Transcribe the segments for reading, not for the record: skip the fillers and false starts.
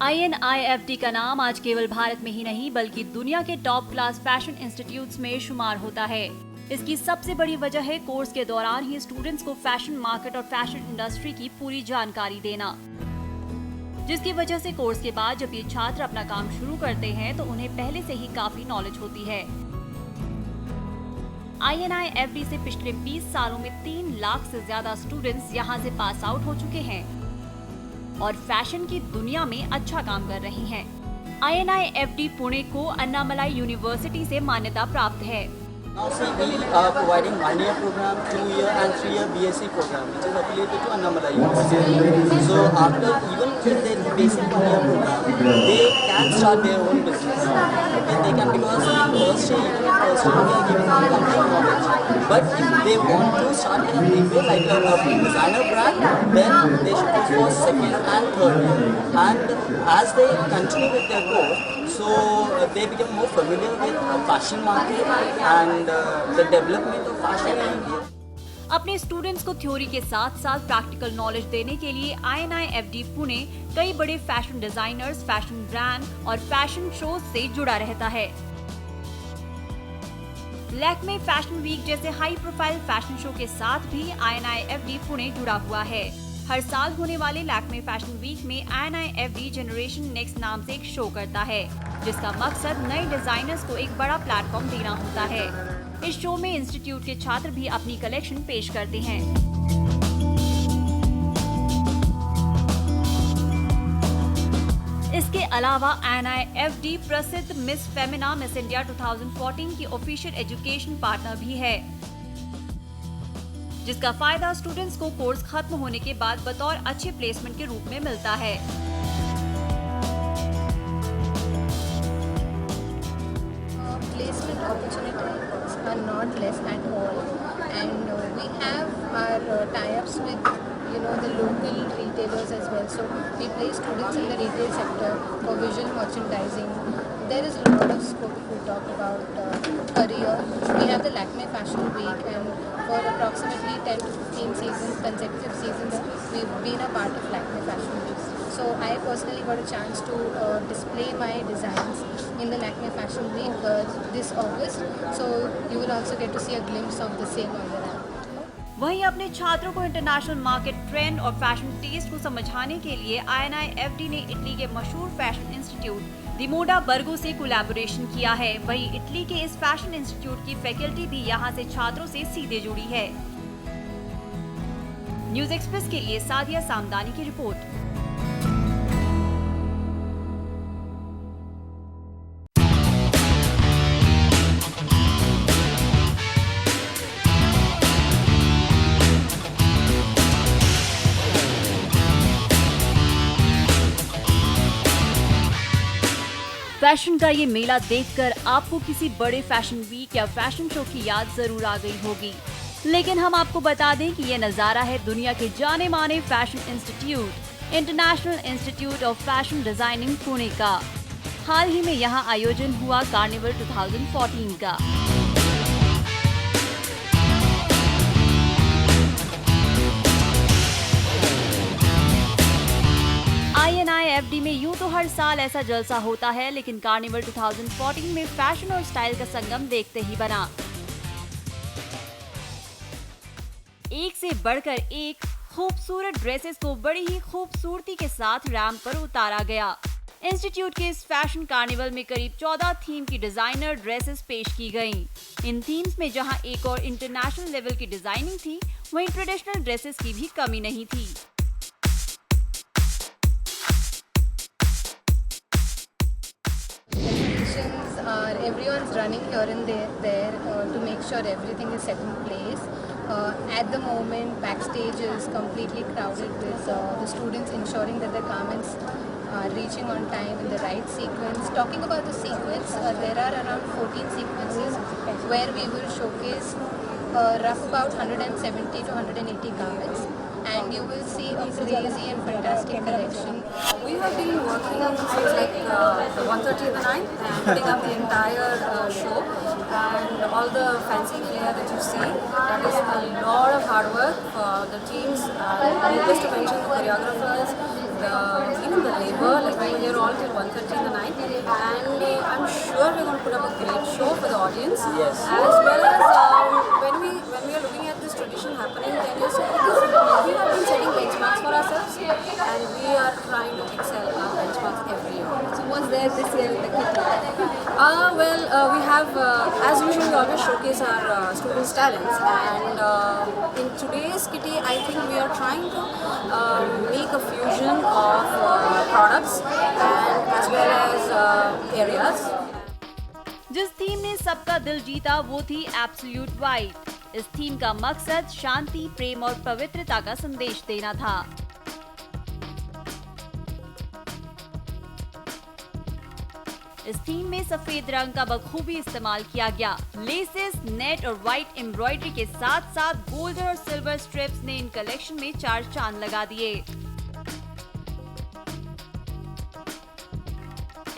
INIFD का नाम आज केवल भारत में ही नहीं बल्कि दुनिया के टॉप क्लास फैशन इंस्टीट्यूट्स में शुमार होता है। इसकी सबसे बड़ी वजह है कोर्स के दौरान ही स्टूडेंट्स को फैशन मार्केट और फैशन इंडस्ट्री की पूरी जानकारी देना, जिसकी वजह से कोर्स के बाद जब ये छात्र अपना काम शुरू करते हैं तो उन्हें पहले से ही काफी नॉलेज होती है। INIFD से पिछले 20 सालों में 3 लाख से ज्यादा स्टूडेंट्स यहाँ से पास आउट हो चुके हैं और फैशन की दुनिया में अच्छा काम कर रही हैं। INIFD पुणे को अन्नामलाई यूनिवर्सिटी से मान्यता प्राप्त है। Now see, we are providing 1-year program, 2-year and 3-year BSc program, which is affiliated to Annamalai University. So after even if they basic 1-year program, they can start their own business. Okay, they can, because in first year, even in first year, we are giving them complete knowledge. But if they want to start in a big way, like a designer brand, then they should go for second and third year. And as they continue with their course, so they become more familiar with fashion market and the development of fashion in India. अपने students को theory के साथ साथ practical knowledge देने के लिए INIFD Pune कई बड़े फैशन डिजाइनर्स, फैशन ब्रांड और फैशन शोज से जुड़ा रहता है। लैक्मे फैशन वीक जैसे हाई प्रोफाइल फैशन शो के साथ भी INIFD पुणे जुड़ा हुआ है। हर साल होने वाले लैक्मे फैशन वीक में INIFD जनरेशन नेक्स्ट नाम से एक शो करता है, जिसका मकसद नए डिजाइनर्स को एक बड़ा प्लेटफॉर्म देना होता है। इस शो में इंस्टीट्यूट के छात्र भी अपनी कलेक्शन पेश करते हैं। इसके अलावा INIFD प्रसिद्ध मिस फेमिना मिस इंडिया 2014 की ऑफिशियल एजुकेशन पार्टनर भी है, जिसका फायदा स्टूडेंट्स को कोर्स खत्म होने के बाद बतौर अच्छे प्लेसमेंट के रूप में मिलता है। Placement opportunities are not less at all, and we have our tie-ups with the local retailers as well. So we place students in the retail sector for visual merchandising. There is a lot of scope if we talk about career. We have the Lakme Fashion Week, and for approximately 10 to 15 seasons, consecutive seasons, we've been a part of Lakme Fashion Week. So I personally got a chance to display my designs in the Lakme Fashion Week this August. So you will also get to see a glimpse of the same on the ramp. वहीं अपने छात्रों को international market trend और fashion test को समझाने के लिए INIFD ने इटली के मशहूर फैशन इंस्टीट्यूट दिमोडा बर्गो से कोलैबोरेशन किया है। वहीं इटली के इस फैशन इंस्टीट्यूट की फैकल्टी भी यहां से छात्रों से सीधे जुड़ी है। न्यूज एक्सप्रेस के लिए सादिया सामदानी की रिपोर्ट। फैशन का ये मेला देखकर आपको किसी बड़े फैशन वीक या फैशन शो की याद जरूर आ गई होगी, लेकिन हम आपको बता दें कि ये नज़ारा है दुनिया के जाने माने fashion institute international institute of fashion designing Pune का। हाल ही में यहाँ आयोजन हुआ कार्निवल 2014 का। INIFD में यूं तो हर साल ऐसा जलसा होता है, लेकिन कार्निवल 2014 में फैशन और स्टाइल का संगम देखते ही बना। एक से बढ़कर एक खूबसूरत ड्रेसेस को बड़ी ही खूबसूरती के साथ रैंप पर उतारा गया। इंस्टीट्यूट के इस फैशन कार्निवल में करीब 14 थीम की डिजाइनर ड्रेसेस पेश की गईं। इन थीम्स में जहां एक और इंटरनेशनल लेवल की डिजाइनिंग थी, वहीं ट्रेडिशनल ड्रेसेस की भी कमी नहीं थी। Everyone's running here and there to make sure everything is set in place. At the moment, backstage is completely crowded with the students ensuring that the garments are reaching on time in the right sequence. Talking about the sequence, there are around 14 sequences where we will showcase rough about 170 to 180 garments. And you will see a crazy and fantastic collection. We have been working since like 1:30 in the night and putting up the entire show and all the fancy flair that you see. That is a lot of hard work for the teams. Needless to mention the choreographers, even the labor. Like we were here all till 1:30 in the night, and I'm sure we're going to put up a great show for the audience. Yes. As well as when we are looking at this tradition happening 10 years ago, we have been setting benchmarks for ourselves, and we are trying to excel our benchmarks every year. So what's there this year in the kitty? We have, as usual, we always showcase our students' talents, and in today's kitty, I think we are trying to make a fusion of products and as well as areas. जिस theme ने सबका दिल जीता वो थी absolute white. इस theme का मकसद शांति, प्रेम और पवित्रता का संदेश देना था। इस थीम में सफेद रंग का बखूबी इस्तेमाल किया गया। लेसेस, नेट और व्हाइट एम्ब्रॉयडरी के साथ साथ गोल्डन और सिल्वर स्ट्रिप्स ने इन कलेक्शन में चार चांद लगा दिए।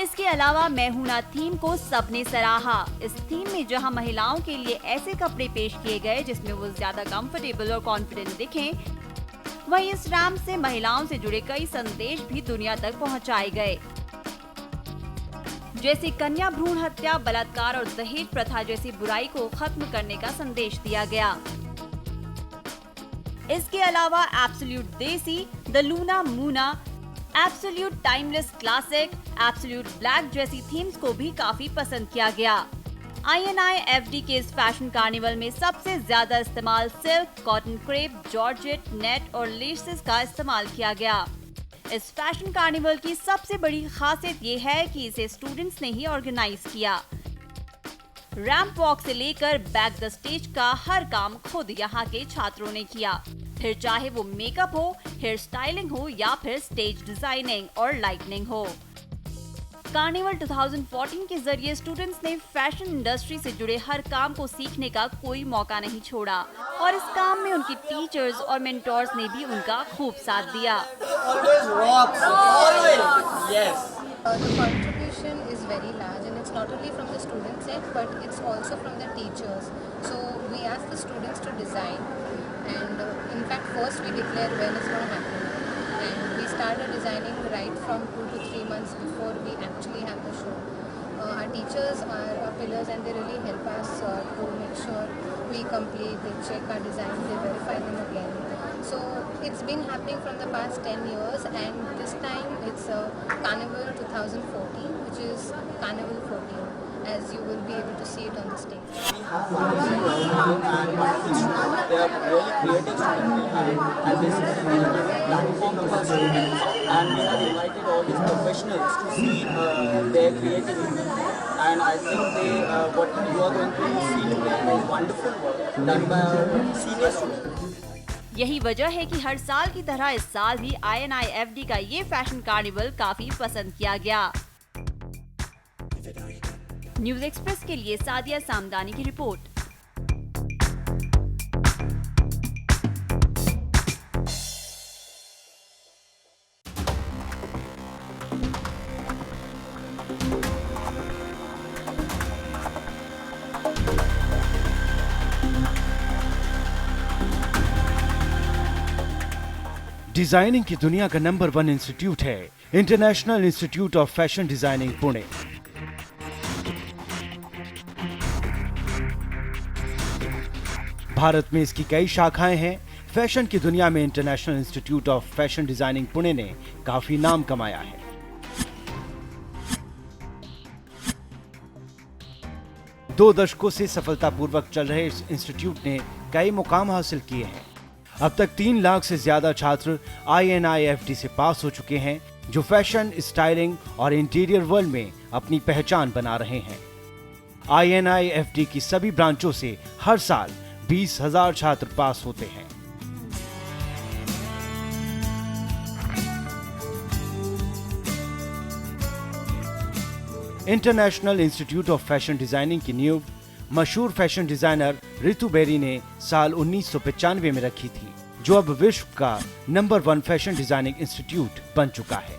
इसके अलावा मैं हूं ना थीम को सबने सराहा। इस थीम में जहां महिलाओं के लिए ऐसे कपड़े पेश किए गए जिसमें वो ज्यादा कंफर्टेबल और कॉन्फिडेंट दिखें, वहीं इस रैम्प से महिलाओं से जुड़े कई संदेश भी दुनिया तक पहुंचाए गए, जैसे कन्या भ्रूण हत्या, बलात्कार और दहेज प्रथा जैसी बुराई को खत्म करने का संदेश दिया गया। इसके अलावा एब्सोल्यूट देसी, the Luna Muna, absolute timeless classic, absolute black जैसी थीम्स को भी काफी पसंद किया गया। INIFD के इस फैशन कार्निवल में सबसे ज्यादा इस्तेमाल silk, cotton crepe, georgette, net और लेसेस का इस्तेमाल किया गया। इस फैशन कार्निवल की सबसे बड़ी खासियत ये है कि इसे स्टूडेंट्स ने ही ऑर्गेनाइज किया। रैंप वॉक से लेकर बैक द स्टेज का हर काम खुद यहाँ के छात्रों ने किया, फिर चाहे वो मेकअप हो, हेयर स्टाइलिंग हो या फिर स्टेज डिजाइनिंग और लाइटनिंग हो। कार्निवल 2014 के जरिए स्टूडेंट्स ने फैशन इंडस्ट्री से जुड़े हर काम को सीखने का कोई मौका नहीं छोड़ा और इस काम में उनकी टीचर्स और मेंटोर्स ने भी उनका खूब साथ दिया। Always rock. Always. Yes. The contribution is very large, and it's not only from the students' end, but it's also from the teachers. So we ask the students to design, and in fact, first we declare when it's going to happen, and we started designing right from 2 to 3 months before we actually have the show. Our teachers are our pillars, and they really help us to make sure we complete, they check our designs, they verify them again. So it's been happening from the past 10 years, and this time it's Carnival 2014, which is Carnival 14, as you will be able to see it on the stage. We have wonderful and wonderful students. They are really creative students, and this is a platform to our students. And we have invited all these professionals to see their creativity. And I think what you are going to see today is wonderful work done by our senior students. यही वजह है कि हर साल की तरह इस साल भी INIFD का ये फैशन कार्निवल काफी पसंद किया गया। न्यूज एक्सप्रेस के लिए सादिया सामदानी की रिपोर्ट। डिजाइनिंग की दुनिया का नंबर 1 इंस्टीट्यूट है international institute of fashion designing Pune. Bharat में इसकी कई शाखाएं हैं। फैशन की दुनिया में international institute of fashion designing Pune ने काफी नाम कमाया है। दो दशकों से सफलतापूर्वक चल रहे इस इंस्टीट्यूट ने कई मुकाम हासिल किए हैं। अब तक 3 लाख से ज्यादा छात्र INIFD से पास हो चुके हैं, जो फैशन, स्टाइलिंग और इंटीरियर वर्ल्ड में अपनी पहचान बना रहे हैं। INIFD की सभी ब्रांचों से हर साल 20,000 छात्र पास होते हैं। International institute of fashion designing की नींव मशहूर फैशन डिजाइनर रितु बेरी ने साल 1995 में रखी थी, जो अब विश्व का नंबर 1 फैशन डिजाइनिंग इंस्टीट्यूट बन चुका है।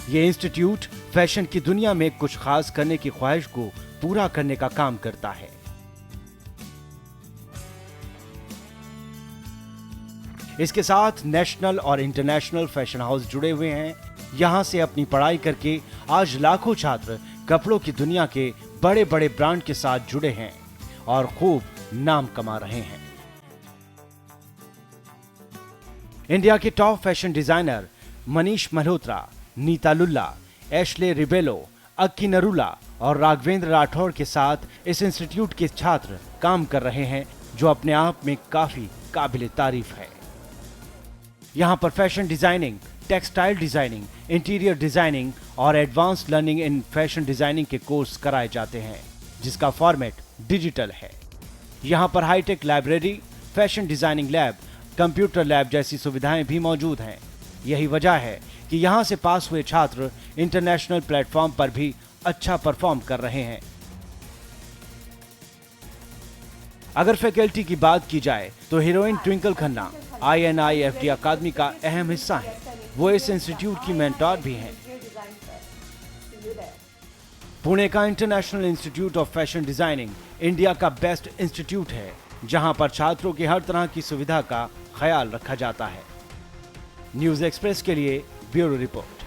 ये इंस्टीट्यूट फैशन की दुनिया में कुछ खास करने की ख्वाहिश को पूरा करने का काम करता है। इसके साथ नेशनल और इंटरनेशनल फैशन हाउस जुड़े हुए हैं। यहाँ से अपनी पढ़ाई करके आज लाखों छात्र कपड़ों की दुनिया के बड़े बड़े ब्रांड के साथ जुड़े हैं और खूब नाम कमा रहे हैं। इंडिया के top fashion designer Manish Malhotra, Neeta Lulla, Ashley Rebello, Akki Narula और राघवेंद्र राठौर के साथ इस इंस्टीट्यूट के छात्र काम कर रहे हैं, जो अपने आप में काफी काबिले तारीफ है। यहाँ पर fashion designing, textile designing, interior designing और advance learning in fashion designing के कोर्स कराए जाते हैं, जिसका फॉर्मेट डिजिटल है। यहाँ पर high tech library, fashion designing lab, computer lab जैसी सुविधाएं भी मौजूद हैं। यही वजह है कि यहाँ से पास हुए छात्र इंटरनेशनल प्लेटफॉर्म पर भी अच्छा परफॉर्म कर रहे हैं। अगर फैकल्टी की बात की जाए तो हीरोइन ट्विंकल खन्ना INIFT अकादमी का अहम हिस्सा है। वो इस इंस्टीट्यूट की मेंटोर भी हैं। पुणे का international institute of fashion designing India का बेस्ट इंस्टीट्यूट है, जहां पर छात्रों की हर तरह की सुविधा का ख्याल रखा जाता है। न्यूज़ एक्सप्रेस के लिए ब्यूरो रिपोर्ट।